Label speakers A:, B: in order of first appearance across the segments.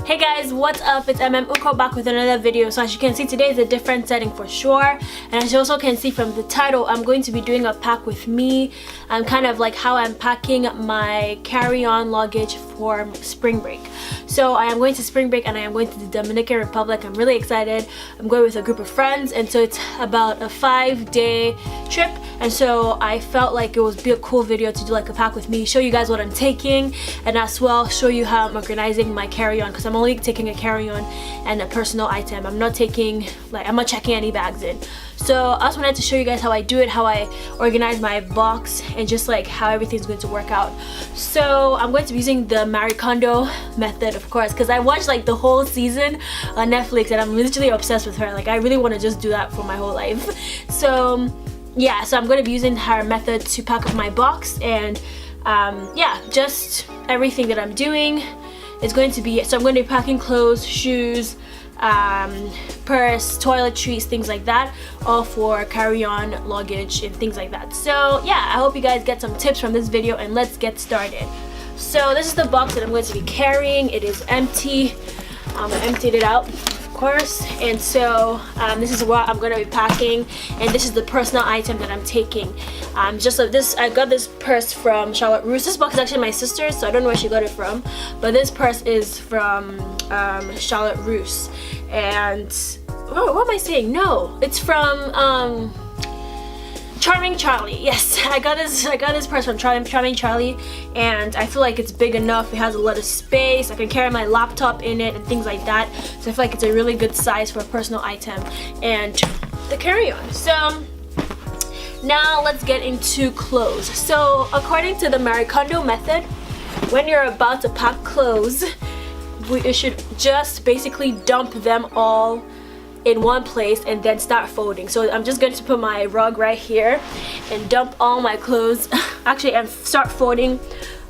A: Hey guys, what's up? It's Emem back with another video. So as you can see, today is a different setting for sure, and as you also can see from the title, I'm going to be doing a pack with me. I'm kind of like how I'm packing my carry-on luggage for spring break. So I am going to spring break and I am going to the Dominican Republic. I'm really excited. I'm going with a group of friends, and so it's about a 5-day trip, and so I felt like it would be a cool video to do like a pack with me, show you guys what I'm taking, and as well show you how I'm organizing my carry-on, because I'm only taking a carry-on and a personal item. I'm not checking any bags in. So I just wanted to show you guys how I do it, how I organize my box, and just like how everything's going to work out. So I'm going to be using the Marie Kondo method, of course, because I watched like the whole season on Netflix and I'm literally obsessed with her. Like I really want to just do that for my whole life. So yeah, so I'm going to be using her method to pack up my box, and yeah, just everything that I'm doing is going to be, so I'm going to be packing clothes, shoes, purse, toiletries, things like that, all for carry-on luggage and things like that. So yeah, I hope you guys get some tips from this video, and let's get started. So this is the box that I'm going to be carrying. It is empty. I emptied it out, of course, and so this is what I'm going to be packing, and this is the personal item that I'm taking. Just like this, I got this purse from Charlotte Russe. This box is actually my sister's, so I don't know where she got it from, but this purse is from Charlotte Russe. And what am I saying? No, it's from Charming Charlie. Yes, I got this purse from Charming Charlie, and I feel like it's big enough. It has a lot of space. I can carry my laptop in it and things like that. So I feel like it's a really good size for a personal item and the carry-on. So now let's get into clothes. So according to the Marie Kondo method, when you're about to pack clothes, you should just basically dump them all in one place and then start folding. So I'm just going to put my rug right here and dump all my clothes actually, and start folding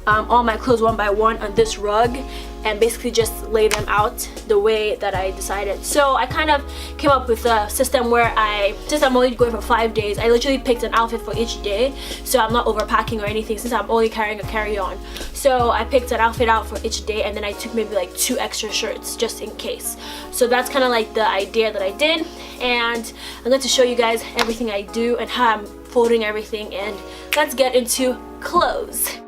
A: all my clothes one by one on this rug, and basically just lay them out the way that I decided. So I kind of came up with a system where since I'm only going for 5 days, I literally picked an outfit for each day, so I'm not overpacking or anything since I'm only carrying a carry-on. So I picked an outfit out for each day, and then I took maybe like 2 extra shirts just in case. So that's kind of like the idea that I did, and I'm going to show you guys everything I do and how I'm folding everything, and let's get into clothes.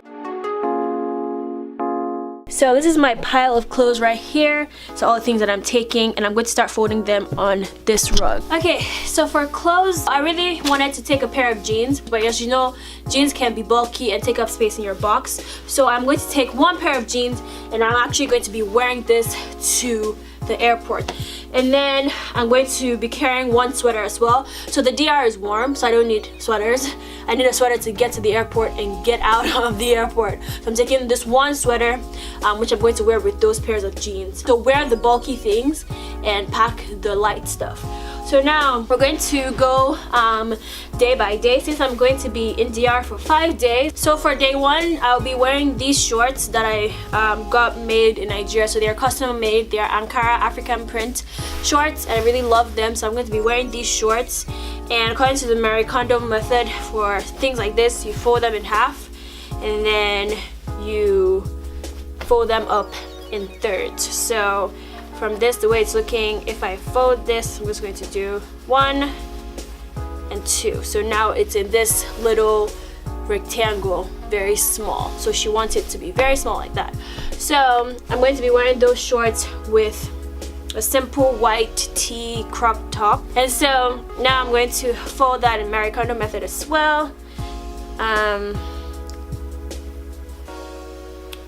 A: So this is my pile of clothes right here. So all the things that I'm taking, and I'm going to start folding them on this rug. Okay, so for clothes, I really wanted to take a pair of jeans, but as you know, jeans can be bulky and take up space in your box. So I'm going to take one pair of jeans, and I'm actually going to be wearing this to the airport. And then I'm going to be carrying one sweater as well. So the DR is warm, so I don't need sweaters. I need a sweater to get to the airport and get out of the airport. So I'm taking this one sweater, which I'm going to wear with those pairs of jeans. So wear the bulky things and pack the light stuff. So now we're going to go day by day, since I'm going to be in DR for 5 days. So for day 1, I'll be wearing these shorts that I got made in Nigeria. So they're custom made. They're Ankara African print shorts, and I really love them. So I'm going to be wearing these shorts, and according to the Marie Kondo method, for things like this, you fold them in half and then you fold them up in thirds. So from this, the way it's looking, if I fold this, I'm just going to do 1 and 2. So now it's in this little rectangle, very small. So she wants it to be very small like that. So I'm going to be wearing those shorts with a simple white tee crop top. And so now I'm going to fold that in Marie Kondo method as well.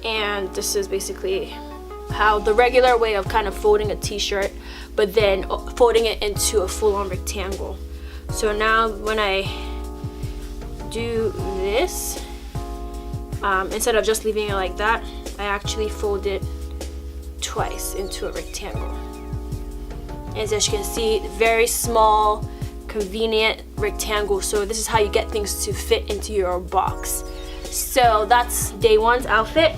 A: And this is basically how the regular way of kind of folding a t-shirt, but then folding it into a full-on rectangle. So now when I do this, instead of just leaving it like that, I actually fold it twice into a rectangle. And as you can see, very small, convenient rectangle. So this is how you get things to fit into your box. So that's day 1's outfit.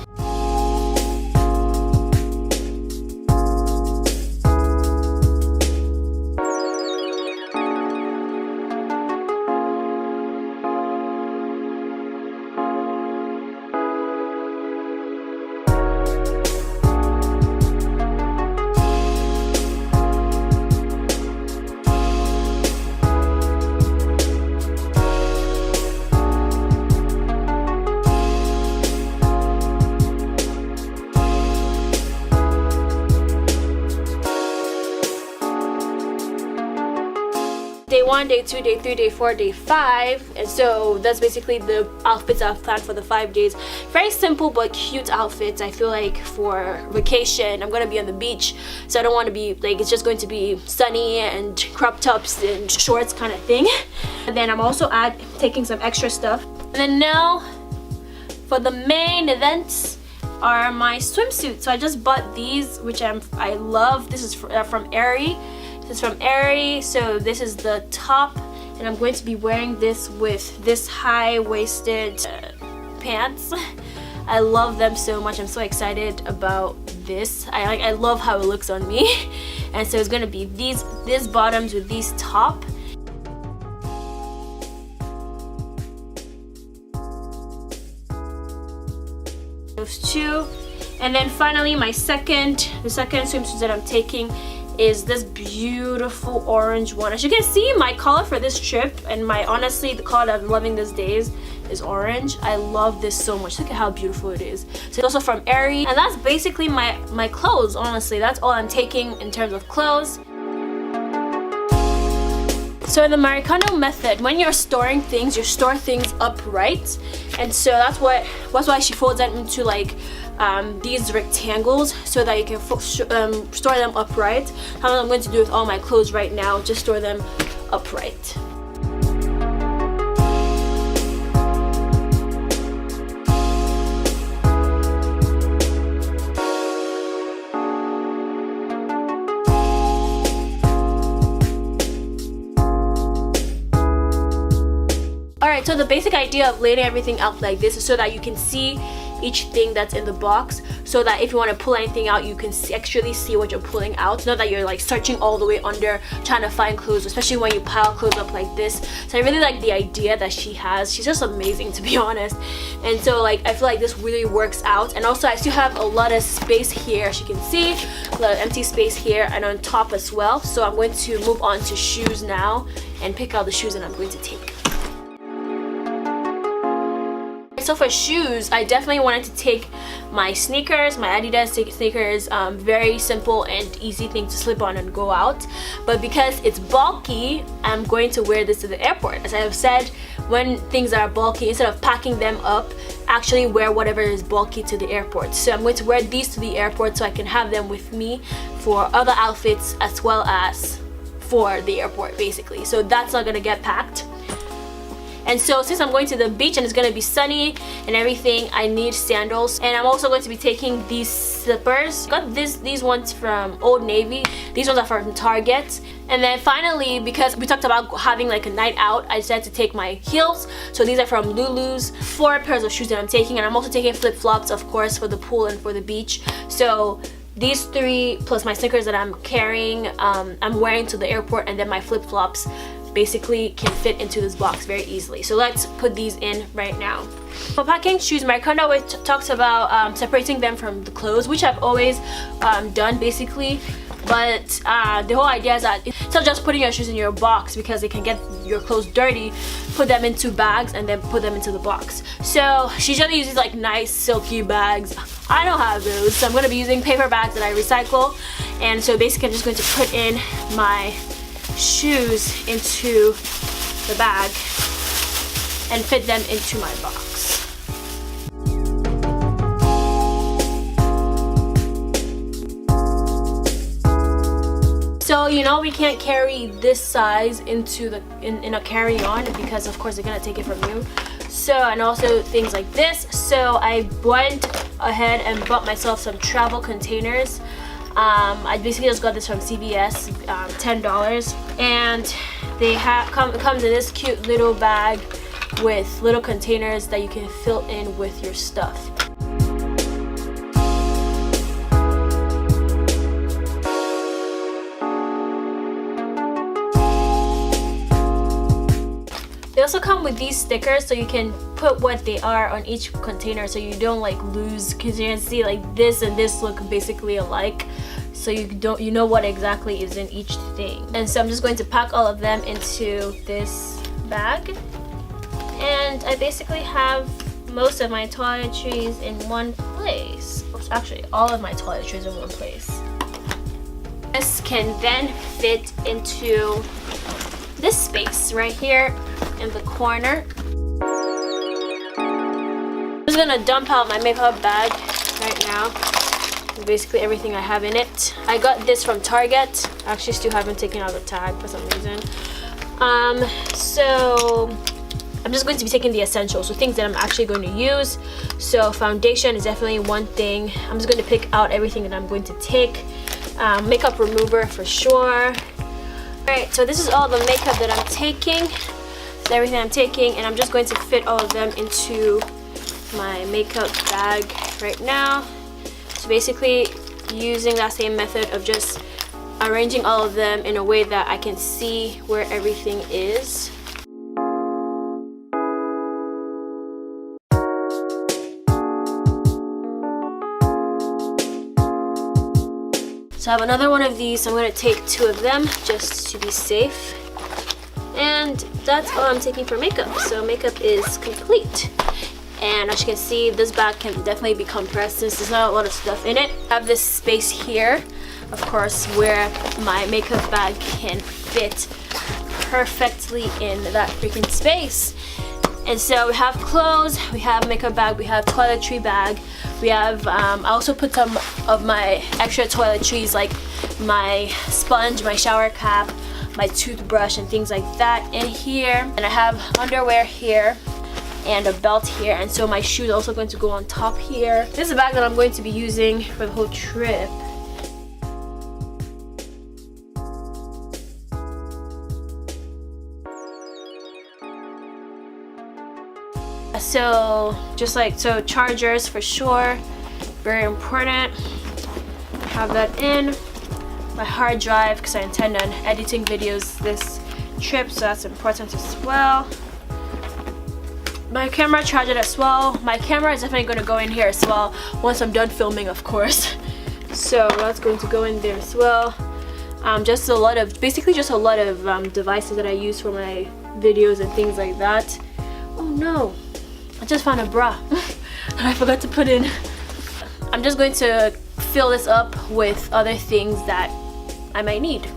A: day 1, day 2, day 3, day 4, day 5. And so that's basically the outfits I've planned for the 5 days. Very simple but cute outfits. I feel like for vacation, I'm gonna be on the beach, so I don't want to be like, it's just going to be sunny and crop tops and shorts kind of thing. And then I'm also taking some extra stuff. And then now for the main events are my swimsuits. So I just bought these, which I love. This is from Aerie. This is from Aerie. So this is the top, and I'm going to be wearing this with this high-waisted pants. I love them so much. I'm so excited about this. I love how it looks on me. And so it's going to be these bottoms with these top. Those two. And then finally the second swimsuit that I'm taking is this beautiful orange one. As you can see, my color for this trip, and honestly the color that I'm loving these days, is orange. I love this so much. Look at how beautiful it is. So it's also from Aerie, and that's basically my clothes. Honestly, that's all I'm taking in terms of clothes. So in the Americano method, when you're storing things, you store things upright, and so that's why she folds them into like these rectangles, so that you can store them upright. How I'm going to do with all my clothes right now, just store them upright. Alright, so the basic idea of laying everything out like this is so that you can see each thing that's in the box, so that if you want to pull anything out, you can actually see what you're pulling out, not that you're like searching all the way under trying to find clothes, especially when you pile clothes up like this. So I really like the idea that she has. She's just amazing, to be honest. And so like I feel like this really works out. And also I still have a lot of space here, as you can see, a lot of empty space here and on top as well. So I'm going to move on to shoes now and pick out the shoes that I'm going to take. So for shoes, I definitely wanted to take my sneakers, my Adidas sneakers, very simple and easy thing to slip on and go out. But because it's bulky, I'm going to wear this to the airport. As I have said, when things are bulky, instead of packing them up, actually wear whatever is bulky to the airport. So I'm going to wear these to the airport so I can have them with me for other outfits as well as for the airport, basically. So that's not gonna get packed. And so since I'm going to the beach and it's going to be sunny and everything, I need sandals. And I'm also going to be taking these slippers. Got these ones from Old Navy. These ones are from Target. And then finally, because we talked about having like a night out, I decided to take my heels. So these are from Lulu's. 4 pairs of shoes that I'm taking. And I'm also taking flip-flops, of course, for the pool and for the beach. So these 3 plus my sneakers that I'm carrying, I'm wearing to the airport, and then my flip-flops basically can fit into this box very easily. So let's put these in right now. For packing shoes, Americano always talks about separating them from the clothes, which I've always done basically. But the whole idea is that instead of just putting your shoes in your box because they can get your clothes dirty, put them into bags and then put them into the box. So she usually uses like nice silky bags. I don't have those, so I'm going to be using paper bags that I recycle. And so basically I'm just going to put in my shoes into the bag and fit them into my box. So you know we can't carry this size into the in a carry-on because of course they're gonna take it from you. So, and also things like this. So I went ahead and bought myself some travel containers. I basically just got this from CVS, $10, and they it comes in this cute little bag with little containers that you can fill in with your stuff. They also come with these stickers, so you can put what they are on each container, so you don't like lose, because you can see like this and this look basically alike, so you know what exactly is in each thing. And so I'm just going to pack all of them into this bag, and I basically have most of my toiletries in one place. Actually, all of my toiletries in one place. This can then fit into this space right here in the corner. I'm just gonna dump out my makeup bag right now. Basically everything I have in it. I got this from Target. I actually still haven't taken out the tag for some reason. So I'm just going to be taking the essentials, so things that I'm actually going to use. So foundation is definitely one thing. I'm just going to pick out everything that I'm going to take. Makeup remover for sure. Alright, so this is all the makeup that I'm taking. This is everything I'm taking, and I'm just going to fit all of them into my makeup bag right now. So basically using that same method of just arranging all of them in a way that I can see where everything is. So I have another one of these, so I'm going to take 2 of them just to be safe. And that's all I'm taking for makeup. So makeup is complete. And as you can see, this bag can definitely be compressed since there's not a lot of stuff in it. I have this space here, of course, where my makeup bag can fit perfectly in that freaking space. And so we have clothes, we have makeup bag, we have toiletry bag, we have, I also put some of my extra toiletries like my sponge, my shower cap, my toothbrush and things like that in here. And I have underwear here and a belt here, and so my shoes are also going to go on top here. This is a bag that I'm going to be using for the whole trip. So so chargers for sure, very important. Have that in. My hard drive, because I intend on editing videos this trip, so that's important as well. My camera charger as well. My camera is definitely going to go in here as well once I'm done filming, of course. So that's going to go in there as well. Just a lot of devices that I use for my videos and things like that. Oh no, I just found a bra and I forgot to put in. I'm just going to fill this up with other things that I might need.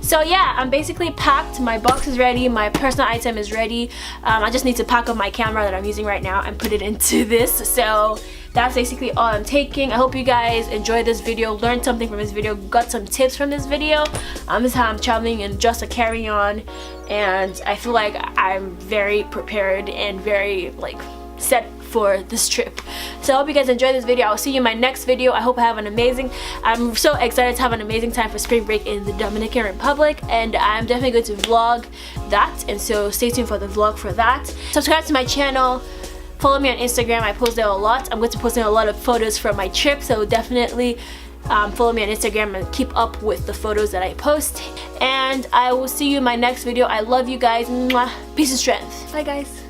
A: So yeah, I'm basically packed. My box is ready, my personal item is ready. I just need to pack up my camera that I'm using right now and put it into this. So that's basically all I'm taking. I hope you guys enjoyed this video, learned something from this video, got some tips from this video. This is how I'm traveling in just a carry-on, and I feel like I'm very prepared and very set for this trip. So I hope you guys enjoyed this video. I'll see you in my next video. I hope I'm so excited to have an amazing time for spring break in the Dominican Republic, and I'm definitely going to vlog that, and so stay tuned for the vlog for that. Subscribe to my channel, follow me on Instagram. I post there a lot. I'm going to post a lot of photos from my trip, so definitely follow me on Instagram and keep up with the photos that I post. And I will see you in my next video. I love you guys. Mwah. Peace and strength. Bye guys.